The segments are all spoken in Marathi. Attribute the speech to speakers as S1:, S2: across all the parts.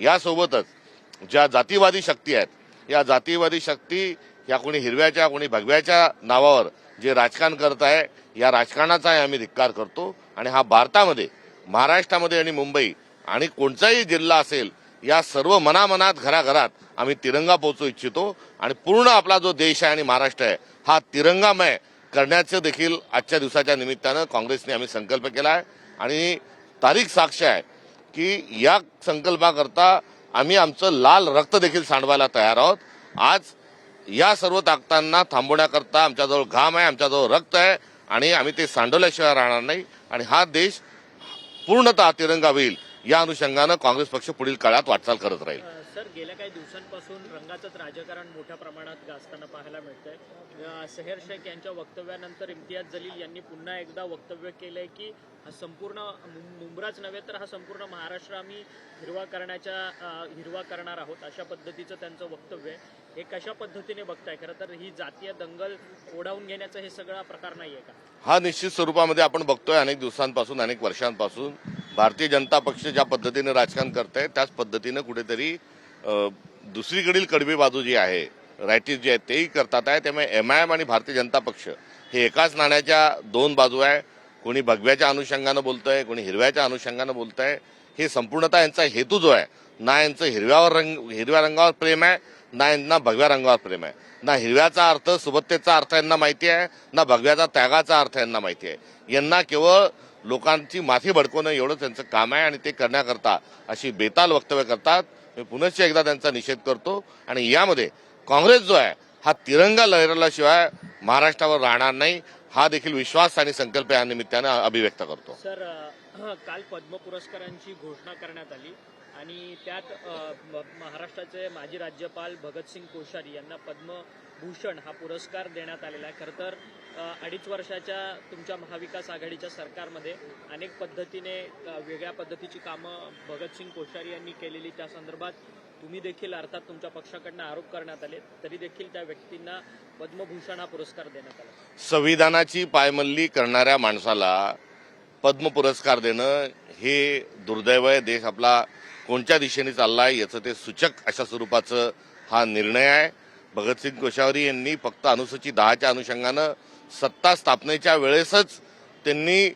S1: यासोबतच ज्या जातीवादी शक्ती आहेत, या जातीवादी शक्ती या कोणी हिरव्याच्या कोणी भगव्याच्या नावावर जे राजकारण करत आहे, या राजकारणाचाही आम्ही धिक्कार करतो. आणि हा भारतामध्ये, महाराष्ट्रामध्ये आणि मुंबई आणि कोणताही जिल्हा असेल, या सर्व मनामनात घराघरात आम्ही तिरंगा पोहोचू इच्छितो. आणि पूर्ण आपला जो देश आहे आणि महाराष्ट्र आहे, हा तिरंगामय करण्याचं देखील आजच्या दिवसाच्या निमित्तानं काँग्रेसने आम्ही संकल्प केला आहे. आणि तारीख साक्ष आहे की या संकल्पाकरता आम्ही आमचं लाल रक्त देखील सांडवायला तयार आहोत. आज या सर्व ताकदांना थांबवण्याकरता आमच्याजवळ घाम आहे, आमच्याजवळ रक्त आहे आणि आम्ही ते सांडवल्याशिवाय राहणार नाही. आणि हा देश पूर्णतः तिरंगा होईल या अनुषंगानं काँग्रेस पक्ष पुढील काळात वाटचाल करत राहील.
S2: सर, गेल्या काही दिवसांपासून रंगाचंच राजकारण मोठ्या प्रमाणात गाजताना पाहायला मिळतंय. सहेर शेख यांच्या वक्तव्यानंतर इम्तियाज जलील यांनी पुन्हा एकदा वक्तव्य केलंय की हा संपूर्ण मुंब्राच नव्हे तर हा संपूर्ण महाराष्ट्र आम्ही हिरवा करणार आहोत, अशा पद्धतीचं त्यांचं वक्तव्य आहे. हे कशा पद्धतीने बघताय? खरं तर ही जातीय दंगल ओढावून घेण्याचा हे सगळा प्रकार नाहीये का?
S1: हा निश्चित स्वरूपामध्ये आपण बघतोय. अनेक दिवसांपासून, अनेक वर्षांपासून भारतीय जनता पक्ष ज्या पद्धतीने राजकारण करत आहे, त्याच पद्धतीनं कुठेतरी दुसरीकडील कडवी बाजू जी आहे, रायटिस्ट जे आहेत तेही करतात आहे. त्यामुळे एमआयएम आणि भारतीय जनता पक्ष हे एकाच नाण्याच्या दोन बाजू आहे. कोणी भगव्याच्या अनुषंगानं बोलतंय, कोणी हिरव्याच्या अनुषंगानं बोलतंय. हे संपूर्णतः यांचा हेतू जो आहे, ना यांचं हिरव्या रंगावर प्रेम आहे, ना यांना भगव्या रंगावर प्रेम आहे. ना हिरव्याचा अर्थ सुबत्तेचा अर्थ यांना माहिती आहे, ना भगव्याचा त्यागाचा अर्थ यांना माहिती आहे. यांना केवळ लोकांची माथी भडकवणं एवढं त्यांचं काम आहे आणि ते करण्याकरता अशी बेताल वक्तव्य करतात. मी पुनश्च एकदा त्यांचा निषेध करतो. आणि यामध्ये काँग्रेस जो आहे हा तिरंगा लहरल्याशिवाय महाराष्ट्रावर राहणार नाही, हा देखील विश्वास आणि संकल्प या निमित्तानं अभिव्यक्त करतो.
S2: सर, काल पद्म पुरस्कारांची घोषणा करण्यात आली आणि त्यात महाराष्ट्राचे माजी राज्यपाल भगतसिंग कोश्यारी यांना पद्मभूषण हा पुरस्कार देण्यात आलेला आहे. खरं तर 2.5 वर्षाच्या तुमच्या महाविकास आघाडीच्या सरकारमध्ये अनेक पद्धतीने वेगळ्या पद्धतीची कामं भगतसिंग कोश्यारी यांनी केलेली, त्या संदर्भात तुम्ही देखील अर्थात तुमच्या पक्षाकडनं आरोप करण्यात आले, तरी देखील त्या व्यक्तींना पद्मभूषण हा पुरस्कार देण्यात आला.
S1: संविधानाची पायमल्ली करणाऱ्या माणसाला पद्म पुरस्कार देणं हे दुर्दैव आहे. देश आपला कोणत्या दिशेने चाललाय याचं ते सूचक अशा स्वरूपाचं हा निर्णय आहे. भगतसिंग कोश्यारी यांनी फक्त अनुसूचित 10च्या अनुषंगानं सत्ता स्थापनेच्या वेळेसच त्यांनी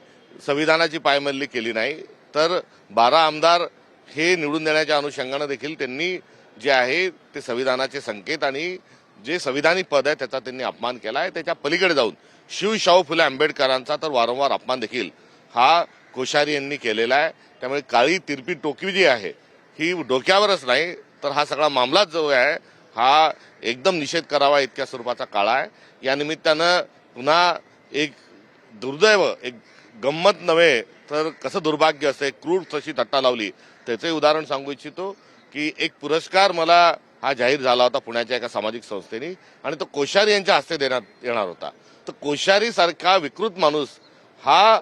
S1: संविधानाची पायमल्ली केली नाही, तर 12 आमदार हे निवडून देण्याच्या अनुषंगानं देखील त्यांनी जे आहे ते संविधानाचे संकेत आणि जे संविधानिक पद आहे त्याचा त्यांनी अपमान केला आहे. त्याच्या पलीकडे जाऊन शाहू फुले आंबेडकरांचा तर वारंवार अपमान देखील हा कोश्यारी यांनी केलेला आहे. त्यामुळे काळी तिरपी टोपी जी आहे ही डोक्यावरच नाही, तर हा सगळा मामला जो आहे हा एकदम निषेध करावा इतक्या स्वरूपाचा काळ आहे. या निमित्तानं पुन्हा एक दुर्दैव, एक गंमत नव्हे तर कसं दुर्भाग्य असं एक क्रूर तशी थट्टा लावली त्याचे उदाहरण सांगू इच्छितो की एक पुरस्कार मला हा जाहीर झाला होता पुण्याच्या एका सामाजिक संस्थेने आणि तो कोश्यारी यांच्या हस्ते देण्यात येणार होता. तर कोश्यारी सारखा विकृत माणूस हा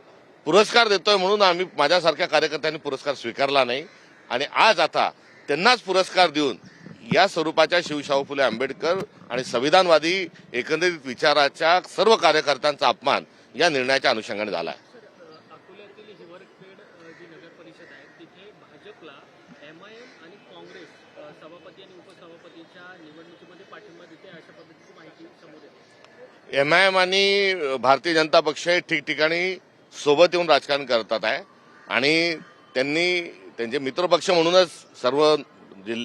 S1: पुरस्कार देतोय म्हणून आम्ही, माझ्यासारख्या कार्यकर्त्यांनी पुरस्कार स्वीकारला नाही. आणि आज आता त्यांनाच पुरस्कार देऊन या स्वरूपाच्या शाहू फुले आंबेडकर आणि संविधानवादी एकंदरीत विचाराच्या सर्व कार्यकर्त्यांचा अपमान या निर्णयाच्या अनुषंगाने झाला आहे.
S2: अकोल्यातील हिवरखेड जी नगर परिषद आहे तिथे भाजपला एमआयएम आणि काँग्रेस सभापती आणि उपसभापतीच्या निवडणुकीमध्ये पाठिंबा देते, अशा पद्धतीची माहिती समोर येते.
S1: एमआयएम आणि भारतीय जनता पक्ष हे ठिकठिकाणी सोबत येऊन राजकारण करतात आहे आणि त्यांनी त्यांचे मित्रपक्ष म्हणूनच सर्व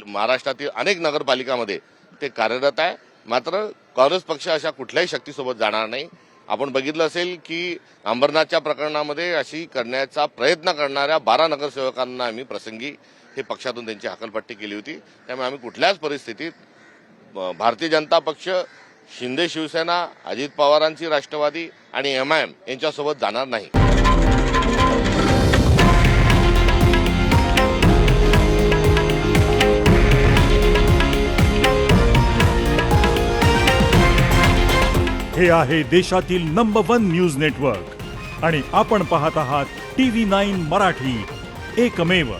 S1: महाराष्ट्रातील अनेक नगरपालिकामध्ये ते कार्यरत आहे. मात्र काँग्रेस पक्ष अशा कुठल्याही शक्तीसोबत जाणार नाही. आपण बघितलं असेल की अंबरनाथच्या प्रकरणामध्ये अशी करण्याचा प्रयत्न करणाऱ्या 12 नगरसेवकांना आम्ही प्रसंगी हे पक्षातून त्यांची हकालपट्टी केली होती. त्यामुळे आम्ही कुठल्याच परिस्थितीत भारतीय जनता पक्ष, शिंदे शिवसेना, अजित पवारांची राष्ट्रवादी आणि एमआयएम यांच्यासोबत जाणार नाही.
S3: हे आहे देशातील नंबर 1 न्यूज नेटवर्क आणि आपण पाहत आहात TV9 मराठी, एकमेव.